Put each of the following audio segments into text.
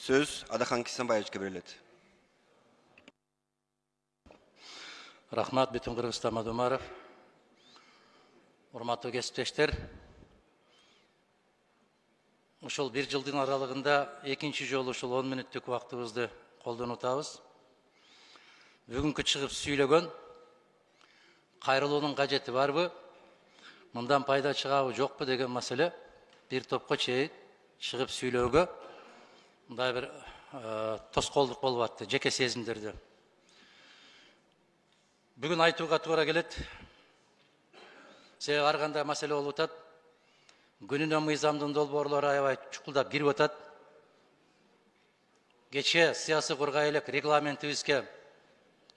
Söz Adaхан Кисенбаевичке берилет. Рахмат, Бетун Кыргызстан Мадумаров. Урматтуу кесиптештер. Ушул бир жылдын аралыгында экинчи жолу ушул 10 мүнөттүк убактыбызды колдонуп атабыз. Бүгүнкү чыгып сүйлөгөн кайрылуунун кажети барбы? Мындан пайда чыгабы жокпу деген маселе бир топко чейин чыгып сүйлөөгө мындай бир тоскоолдук болуп атты, жеке сезимдерди. Бүгүн айтууга туура келет. Себеби ар кандай маселе болуп атат. Күнүнө мыйзамдын долбоорлору аябай чукулдап кирип атат. Кечээ саясий кургай элек регламентибизге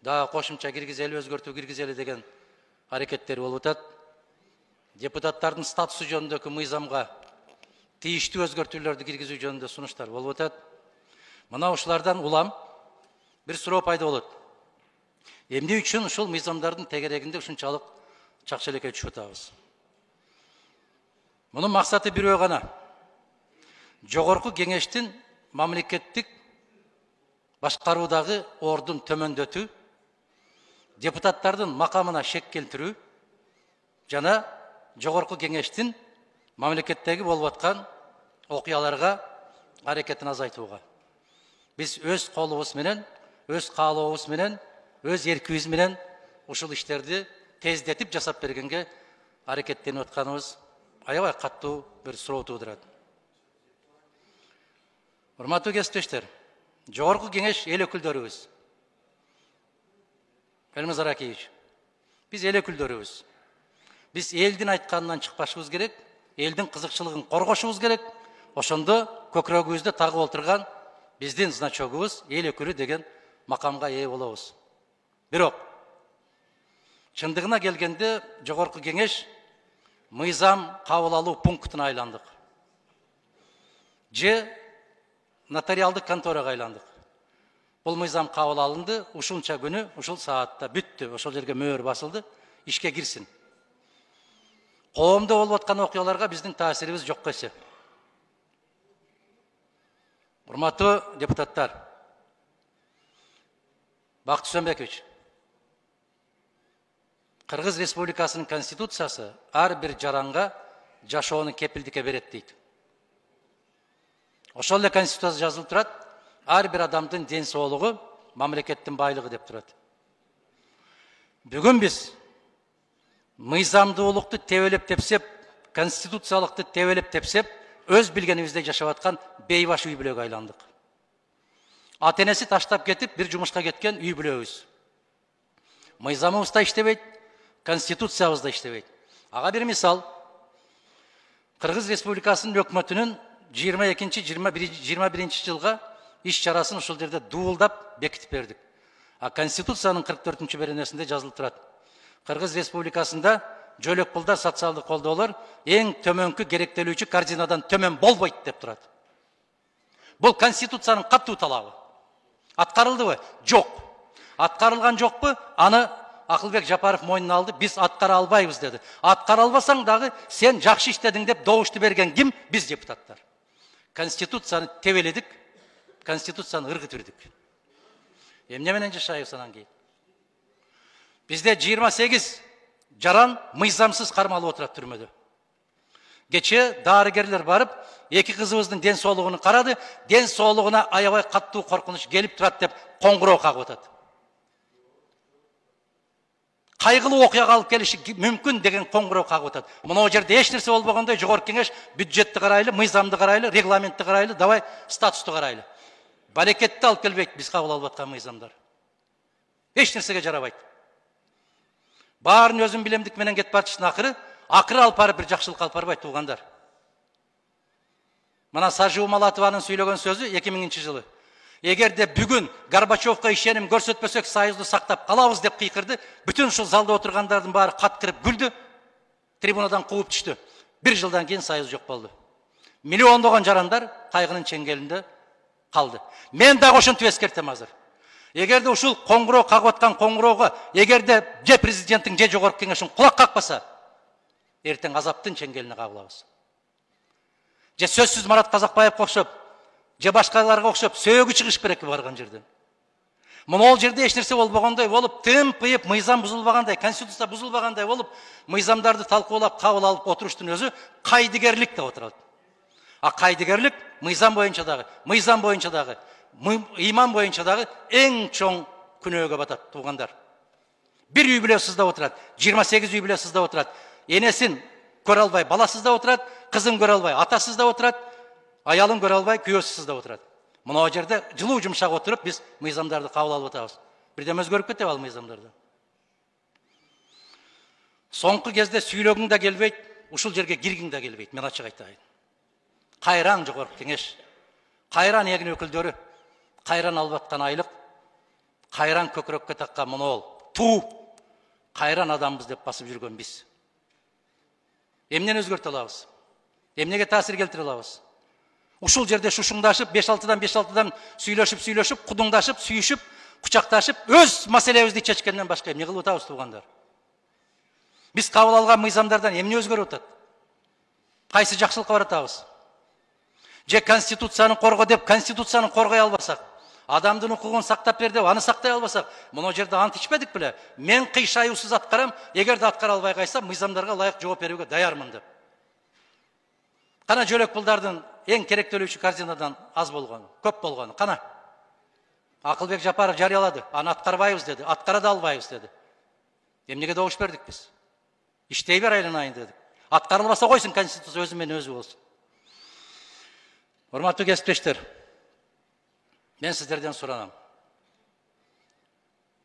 дагы кошумча киргизели, өзгөртүү киргизели деген аракеттер болуп атат. Депутаттардын статусу жөнүндөгү мыйзамга тийиштүү өзгөртүүлөрдү киргизүү жөнүндө сунуштар болуп атат. Мына ушулардан улам бир суроо пайда болот. Эмне үчүн ушул мыйзамдардын тегерегинде ушунчалык чакчелекке түшүп атабыз? Мунун максаты бирөө гана. Жогорку кеңештин мамлекеттик башкаруудагы ордун төмөндөтүү, депутаттардын макамына шек келтирүү жана жогорку кеңештин мамлекеттеги болуп аткан окуяларга аракетин азайтууга. Биз өз колубуз менен, өз каалообуз менен, өз эркибиз менен ушул иштерди тездетип жасап бергенге аракеттенип атканыбыз аябай каттуу бир суроо туудурат. Урматтуу кесиптештер, жогорку кеңеш эл өкүлдөрүбүз. Элмаз Аракеевич, биз эл өкүлдөрүбүз. Биз элдин айтканынан чыкпашыбыз керек, элдин кызыкчылыгын коргошубуз керек. Ошондо көкүрөгүбүздө тагып олтурган биздин значогубуз эл өкүлү деген макамга ээ болобуз. Бирок чындыгына келгенде жогорку кеңеш мыйзам кабыл алуу пунктуна айландык. Же нотариалдык конторага айландык. Бул мыйзам кабыл алынды, ушунча күнү, ушул саатта бүттү, ошол жерге мөөр басылды, ишке кирсин. Коомдо болуп аткан окуяларга биздин таасирибиз жокко эсеп. Урматтуу депутаттар, Бакыт Үсөнбекович, Кыргыз Республикасынын конституциясы ар бир жаранга жашоону кепилдикке берет дейт. Ошол эле конституцияда жазылып турат, ар бир адамдын ден соолугу мамлекеттин байлыгы деп турат. Бүгүн биз мыйзамдуулукту тебелеп тепсеп, конституциялыкты тебелеп тепсеп, өз билгенибизде жашап аткан бейбаш үй бүлөгө айландык. Ата-энеси таштап кетип, бир жумушка кеткен үй бүлөбүз. Мыйзамыбыз да иштебейт, конституциябыз да иштебейт. Ага бир мисал, Кыргыз Республикасынын өкмөтүнүн 22-21 жылга иш чарасын ушул жерде дуулдап бекитип бердик. А конституциянын 44-чү беренесинде жазылып турат. Кыргыз Республикасында жөлөк пулдар, социалдык колдоолор эң төмөнкү керектелүүчү корзинадан төмөн болбойт деп турат. Бул конституциянын катуу талабы. Аткарылдыбы? Жок. Аткарылган жокпу? Аны Акылбек Жапаров мойнуна алды, биз аткара албайбыз деди. Аткара албасаң дагы сен жакшы иштедиң деп добушту берген ким? Биз депутаттар. Конституцияны тебеледик, конституцияны ыргытып. Эмне менен жашайбыз анан кийин? Бизде 28 жаран мыйзамсыз кармалып отурат түрмөдө. Кечээ дарыгерлер барып, эки кызыбыздын ден соолугун карады, ден соолугуна аябай каттуу коркунуч келип турат деп коңгуроо кагып атат. Кайгылуу окуя алып келиши мүмкүн деген коңгуроо кагып атат. Мына жерде эч нерсе болбогондой жогорку кеңеш бюджетти карайлы, мыйзамды карайлы, регламентти карайлы, давай статусту карайлы. Барекетти алып келбейт биз кабыл алып аткан мыйзамдар. Эч нерсеге жарабайт. Баарын өзүм билемдик менен кетип барчысын акыры алып барып бир жакшылык алып барбайт туугандар. Мына Сажуу Малатованын сүйлөгөн сөзү 2000 жылы. Эгерде бүгүн Горбачевка ишеним көрсөтпөсөк союзду сактап калабыз деп кыйкырды, бүтүн ушул залда отургандардын баары каткырып күлдү, трибунадан кууп түштү. Бир жылдан кийин союз жок болду. Миллиондогон жарандар кайгынын чеңгелинде калды. Мен дагы ошентип эскертем азыр. Эгерде ушул коңгуроо кагып аткан коңгуроого, эгерде же президенттин же жогорку кеңештин кулак какпаса, эртең азаптын чеңгелине кагылабыз. Же сөзсүз Марат Казакбаевге окшоп же башкаларга окшоп сөөгү чыгыш керек барган жерден. Могул жерде эч нерсе болбогондой болуп, тымпыйып, мыйзам бузулбагандай, конституция бузулбагандай болуп, мыйзамдарды талкуулап, кабыл алып отуруштун өзү кайдыгерлик деп отурат. А кайдыгерлик мыйзам боюнча дагы, иман боюнча дагы эң чоң күнөөгө батат, туугандар. Bir үй бүлө сыздап отурат, 28 үй бүлө сыздап отурат. Энесин көрө албай баласыздап отурат, кызын көрө албай атасыздап отурат, аялын көрө албай күйөөсү сыздап отурат. Мына жерде жылуу жумшак отуруп биз мыйзамдарды кабыл алып атабыз. Бирдем өзгөрүп кетеби ал мыйзамдарда? Соңку кезде сүйлөгүң да келбейт, ушул жерге киргиң да келбейт, мен ачык айтайын. Кайран жогорку кеңеш, кайран эгин өкүлдөрү, кайран алып аткан айлык, кайран көкүрөккө таккан монол, кайран адамбыз деп басып жүргөн биз. Эмнени өзгөртө алабыз? Эмнеге таасир келтире алабыз? Ушул жерде шушуңдашып, 5-6дан сүйлөшүп, кудуңдашып, сүйүшүп, кучакташып, өз маселебизди чечкенден башка эмне кылып атабыз, туугандар? Биз кабыл алган мыйзамдардан эмне өзгөрүп атат? Кайсы жакшылыкка баратабыз? Же конституцияны корго деп, конституцияны коргой албасак, адамдын укугун сактап бер деп, аны сактай албасак, мына жерде ант ичпедик беле? Мен кыйшаюусуз аткарам, эгерде аткара албай кайсам, мыйзамдарга ылайык жооп берүүгө даярмын деп. Кана жөлөк пулдардын эң керектөлүүчү корзинадан аз болгону, көп болгону, кана? Акылбек Жапаров жарыялады, аны аткарбайбыз деди, аткара да албайбыз деди. Эмнеге добуш бердик биз? Иштей бер айланайын дедик. Аткарылбаса койсун, конституция өзү менен өзү болсун. Урматтуу кесиптештер, мен сиздерден суранам.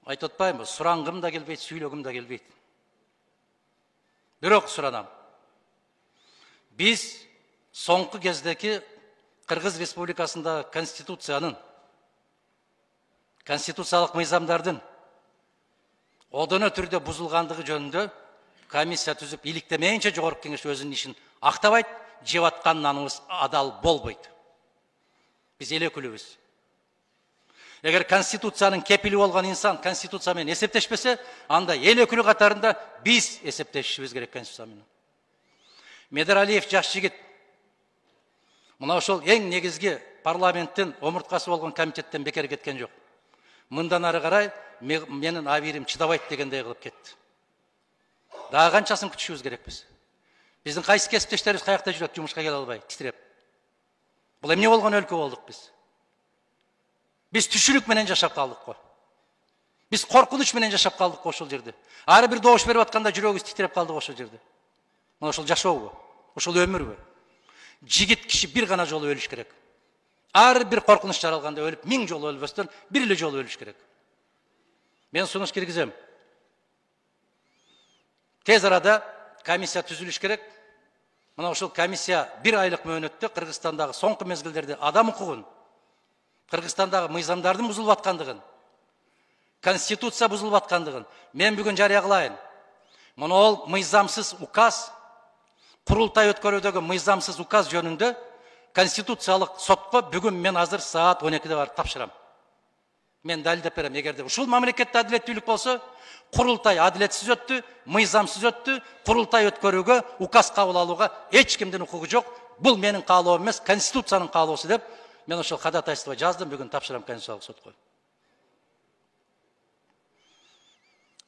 Айтып атпайбы, сурангым да келбейт, сүйлөгүм да келбейт. Бирок суранам. Биз соңку кездеки Кыргыз Республикасында конституциялык мыйзамдардын одоно түрдө бузулгандыгы жөнүндө комиссия түзүп, иликтемейинче жогорку кеңеш өзүнүн ишин актабайт, жеп аткан наныбыз адал болбойт. Биз эл өкүлүбүз. Эгер конституциянын кепили болгон инсан конституция менен эсептешпесе, анда эл өкүлү катарында биз эсептешибиз керек конституция менен. Медералиев жаш жигит. Мына ошол эң негизги парламенттин омурткасы болгон комитеттен бекер кеткен жок. Мындан ары карай менин абийирим чыдабайт дегендей кылып кетти. Дагы канчасын күтүшүбүз керек биз? Биздин кайсы кесиптештерибиз каякта жүрөт, жумушка келе албай, титиреп. Бул эмне болгон өлкө болдук биз? Биз түшүнүк менен жашап калдык го. Биз коркунуч менен жашап калдык го ошол жерде. Ар бир добуш берип атканда жүрөгүбүз титиреп калды ошол жерде. Мына ошол жашообу? Ошол өмүрбү? Жигит киши бир гана жолу өлүш керек. Ар бир коркунуч жаралганда өлүп, 1000 жолу өлбөстөн бир эле жолу өлүш керек. Мен сунуш киргизем. Тез арада комиссия түзүлүш керек. Мына ошол комиссия 1 айлык мөөнөттө Кыргызстандагы соңку мезгилдерде адам укугун, Кыргызстандагы мыйзамдардын бузулуп аткандыгын, конституция бузулуп аткандыгын мен бүгүн жарыя кылайын. Мына ол мыйзамсыз указ, курултай өткөрүүдөгү мыйзамсыз указ жөнүндө конституциялык сотко бүгүн мен азыр саат 12-де барып тапшырам. Мен далилдеп берем, эгерде ушул мамлекетте адилеттүүлүк болсо, курултай адилетсиз өттү, мыйзамсыз өттү, курултай өткөрүүгө, указ кабыл алууга эч кимдин укугу жок. Бул менин каалоом эмес, конституциянын каалоосу деп мен ошол кадатайство жаздым, бүгүн тапшырам конституциялык сотко.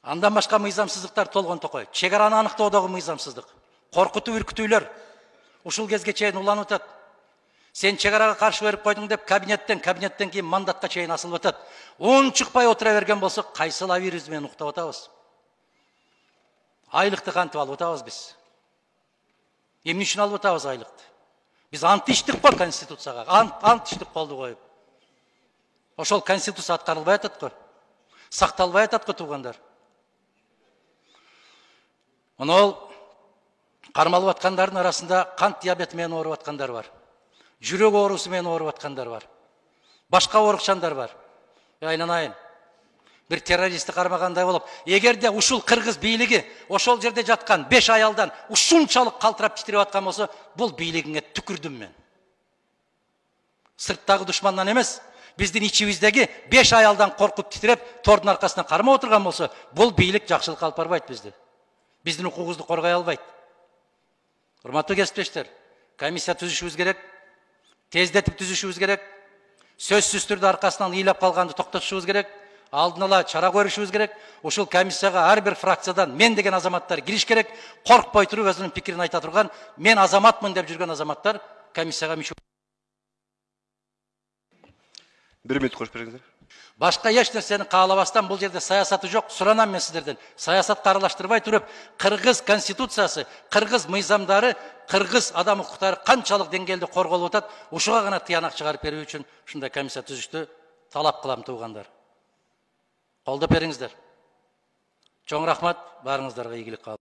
Андан башка мыйзамсыздыктар толгон токой. Чек араны аныктоодогу мыйзамсыздык, коркутуу, үркүтүүлөр ушул кезге чейин уланып атат. Сен чек арага каршы берип койдуң деп кабинеттен кийин мандатка чейин асылып атат. Чыкпай отура берген болсо, кайсы лавирибиз менен уктап атабыз? Айлыкты кантип алып атабыз биз? Эмне үчүн алып атабыз айлыкты? Биз ант иштик го конституцияга, ант иштик колду коюп. Ошол конституция аткарылбай атат го. Сакталбай атат го, туугандар. Мына ол кармалып аткандардын арасында кант диабети менен ооруп аткандар бар. Жүрөк оорусу менен ооруп аткандар бар. Башка оорукчандар бар. Айланайын. Бир террористти кармагандай болуп, эгерде ушул кыргыз бийлиги ошол жерде жаткан 5 аялдан ушунчалык калтырап титирип аткан болсо, бул бийлигиңе түкүрдүм мен. Сырттагы душмандан эмес, биздин ичибиздеги 5 аялдан коркуп титиреп, тордун аркасынан кармап отурган болсо, бул бийлик жакшылыкка алып барбайт бизди. Биздин укугубузду коргой албайт. Урматтуу кесиптештер, комиссия түзүшүбүз керек. Тездетип түзүшүбүз керек. сөзсүз түрдө аркасынан ыйлап калганды токтотушубуз керек. Алдын ала чара көрүшүбүз керек. Ушул комиссияга ар бир фракциядан мен деген азаматтар кириш керек. Коркпой туруп өзүнүн пикирин айта турган, мен азаматмын деп жүргөн азаматтар комиссияга мүчө. 1 минут коюп бериңиздер. Башка эч нерсени каалабастан бул жерде саясаты жок. Суранам мен сиздерден. Саясатты аралаштырбай туруп, кыргыз конституциясы, кыргыз мыйзамдары, кыргыз адам укуктары канчалык деңгээлде корголуп атат, ушуга гана тыянак чыгарып берүү үчүн ушундай комиссия түзүштү талап кылам туугандар. Колдоп бериңиздер. Чоң рахмат, баарыңыздарга ийгилик каалайм.